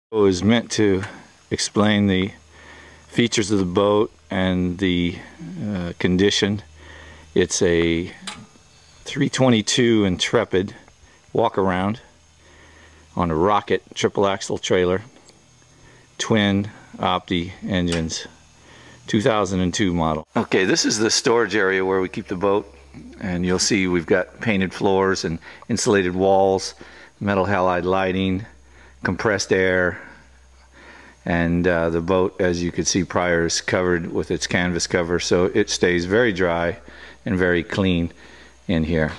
It was meant to explain the features of the boat and the condition. It's a 322 Intrepid WalkAround on a rocket triple axle trailer, twin Opti engines, 2002 model. Okay, this is the storage area where we keep the boat, and you'll see we've got painted floors and insulated walls, metal halide lighting, compressed air, and the boat, as you could see prior, is covered with its canvas cover, so it stays very dry and very clean in here.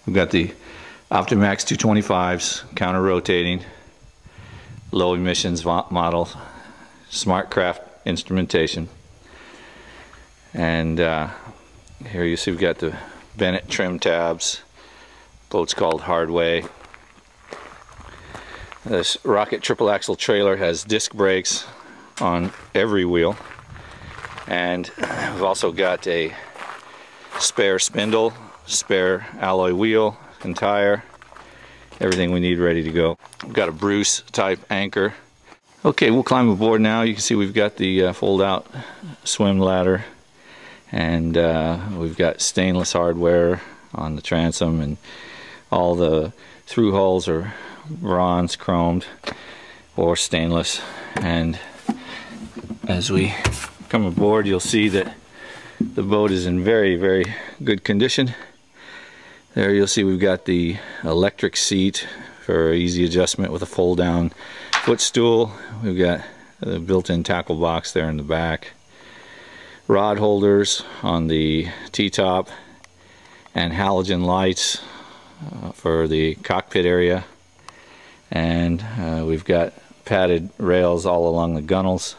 We've got the Optimax 225s, counter rotating, low emissions model, SmartCraft instrumentation, and here you see we've got the Bennett trim tabs. Boat's called Hardway. This rocket triple axle trailer has disc brakes on every wheel, and we've also got a spare spindle, spare alloy wheel and tire, everything we need ready to go. We've got a Bruce type anchor. Okay, we'll climb aboard now. You can see we've got the fold out swim ladder, and we've got stainless hardware on the transom, and all the through holes are bronze chromed or stainless. And as we come aboard, you'll see that the boat is in very, very good condition. There you'll see we've got the electric seat for easy adjustment with a fold down footstool. We've got the built-in tackle box there in the back, rod holders on the T-top, and halogen lights for the cockpit area. And we've got padded rails all along the gunnels,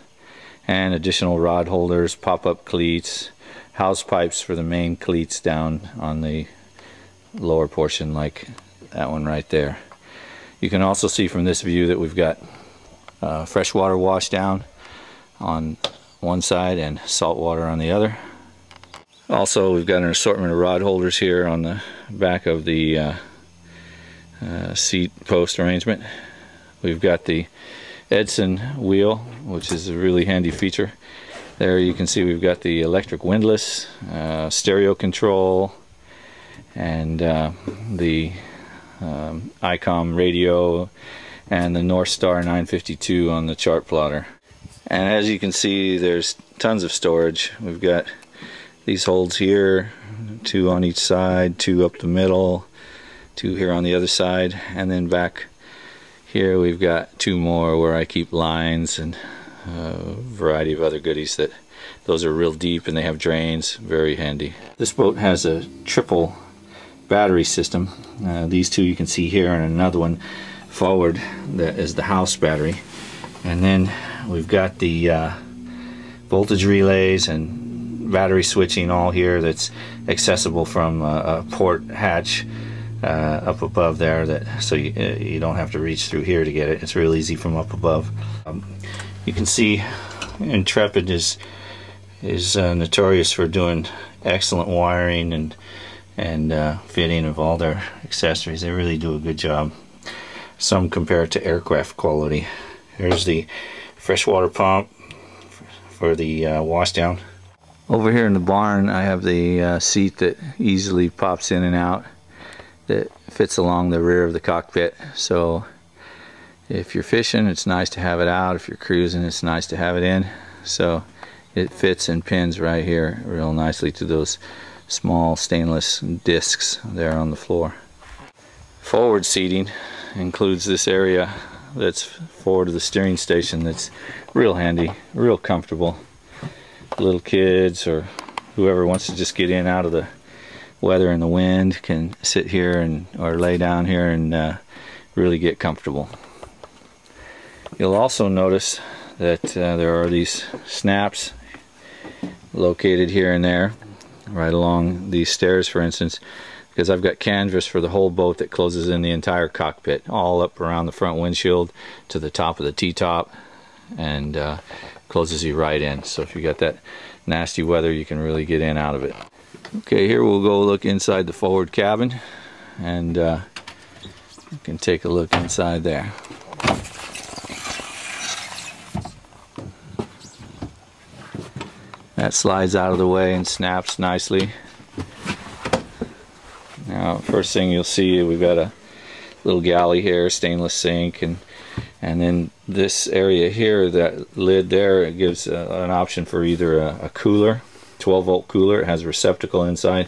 and additional rod holders, pop-up cleats, house pipes for the main cleats down on the lower portion, like that one right there. You can also see from this view that we've got freshwater washdown on one side and salt water on the other. Also, we've got an assortment of rod holders here on the back of the seat post arrangement. We've got the Edson wheel, which is a really handy feature. There you can see we've got the electric windlass, stereo control, and the ICOM radio, and the North Star 952 on the chart plotter. And as you can see, there's tons of storage. We've got these holes here, 2 on each side, 2 up the middle, 2 here on the other side, and then back here we've got 2 more where I keep lines and a variety of other goodies. That those are real deep and they have drains, very handy. This boat has a triple battery system. These 2 you can see here, and another one forward that is the house battery. And then we've got the voltage relays and battery switching all here, that's accessible from a port hatch up above there, that so you don't have to reach through here to get it. It's real easy from up above. You can see Intrepid is notorious for doing excellent wiring and fitting of all their accessories. They really do a good job. Some compare it to aircraft quality. Here's the freshwater pump for the washdown. Over here in the barn, I have the seat that easily pops in and out, that fits along the rear of the cockpit. So if you're fishing, it's nice to have it out. If you're cruising, it's nice to have it in. So it fits and pins right here real nicely to those small stainless discs there on the floor. Forward seating includes this area that's forward of the steering station, that's real handy, real comfortable. Little kids or whoever wants to just get in out of the weather and the wind can sit here and or lay down here and really get comfortable. You'll also notice that there are these snaps located here and there, right along these stairs, for instance, because I've got canvas for the whole boat that closes in the entire cockpit, all up around the front windshield to the top of the T-top, and closes you right in. So if you got that nasty weather, you can really get in out of it. Okay, here we'll go look inside the forward cabin, and you can take a look inside there. That slides out of the way and snaps nicely. Now, first thing you'll see, we've got a little galley here, stainless sink, and then this area here, that lid there, it gives an option for either a cooler, 12-volt cooler. It has a receptacle inside,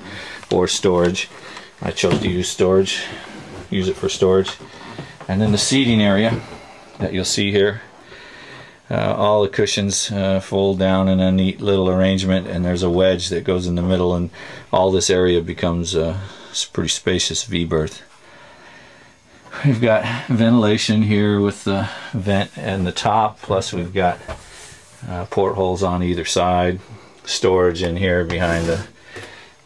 or storage. I chose to use storage, use it for storage. And then the seating area that you'll see here, all the cushions fold down in a neat little arrangement, and there's a wedge that goes in the middle, and all this area becomes a pretty spacious V-berth. We've got ventilation here with the vent in the top, plus we've got portholes on either side, storage in here behind the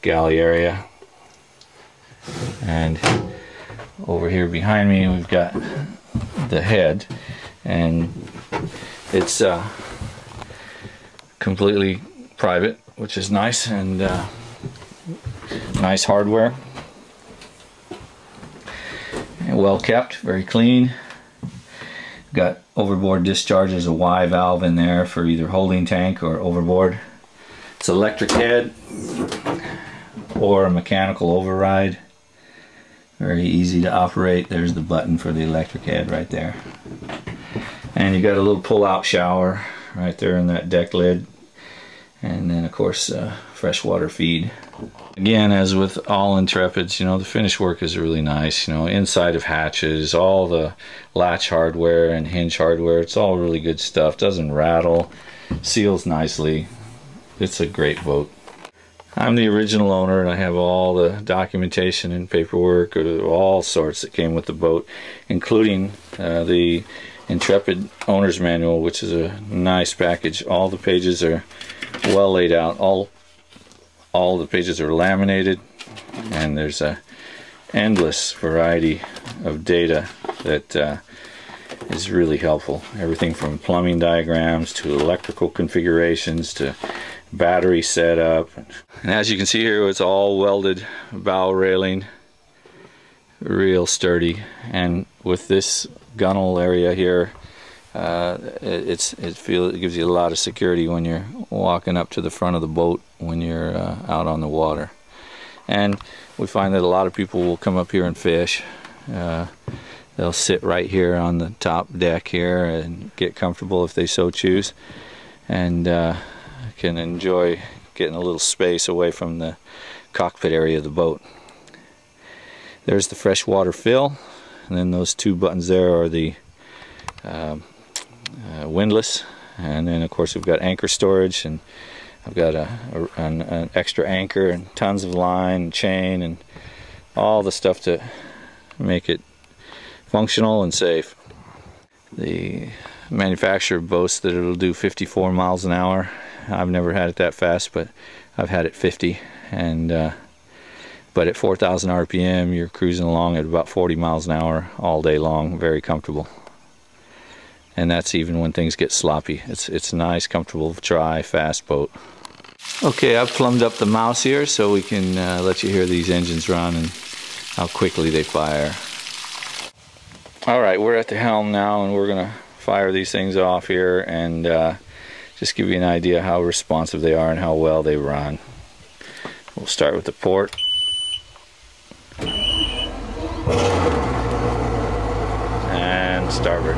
galley area, and over here behind me we've got the head, and it's completely private, which is nice, and nice hardware. Well kept, very clean. Got overboard discharge. There's a Y valve in there for either holding tank or overboard. It's electric head or a mechanical override. Very easy to operate. There's the button for the electric head right there. And you got a little pull-out shower right there in that deck lid. And then of course freshwater feed. Again, as with all Intrepids, you know, the finish work is really nice. You know, inside of hatches, all the latch hardware and hinge hardware, it's all really good stuff. Doesn't rattle, seals nicely. It's a great boat. I'm the original owner, and I have all the documentation and paperwork of all sorts that came with the boat, including the Intrepid owner's manual, which is a nice package. All the pages are well laid out. All the pages are laminated, and there's a endless variety of data that is really helpful. Everything from plumbing diagrams to electrical configurations to battery setup. And as you can see here, it's all welded bow railing, real sturdy. And with this gunnel area here, it gives you a lot of security when you're walking up to the front of the boat when you're out on the water. And we find that a lot of people will come up here and fish. They'll sit right here on the top deck here and get comfortable if they so choose, and can enjoy getting a little space away from the cockpit area of the boat. There's the freshwater fill, and then those two buttons there are the windlass, and then of course we've got anchor storage, and I've got an extra anchor and tons of line and chain and all the stuff to make it functional and safe. The manufacturer boasts that it'll do 54 miles an hour. I've never had it that fast, but I've had it 50, and but at 4,000 RPM you're cruising along at about 40 miles an hour all day long, very comfortable. And that's even when things get sloppy. It's a nice, comfortable, dry, fast boat. Okay, I've plumbed up the mouse here so we can let you hear these engines run and how quickly they fire. Alright, we're at the helm now, and we're going to fire these things off here and just give you an idea how responsive they are and how well they run. We'll start with the port. And starboard.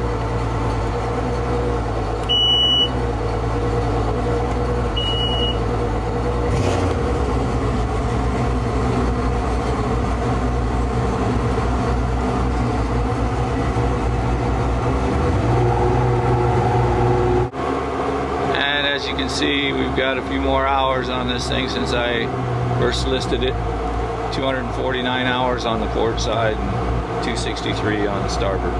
You can see we've got a few more hours on this thing since I first listed it. 249 hours on the port side and 263 on the starboard.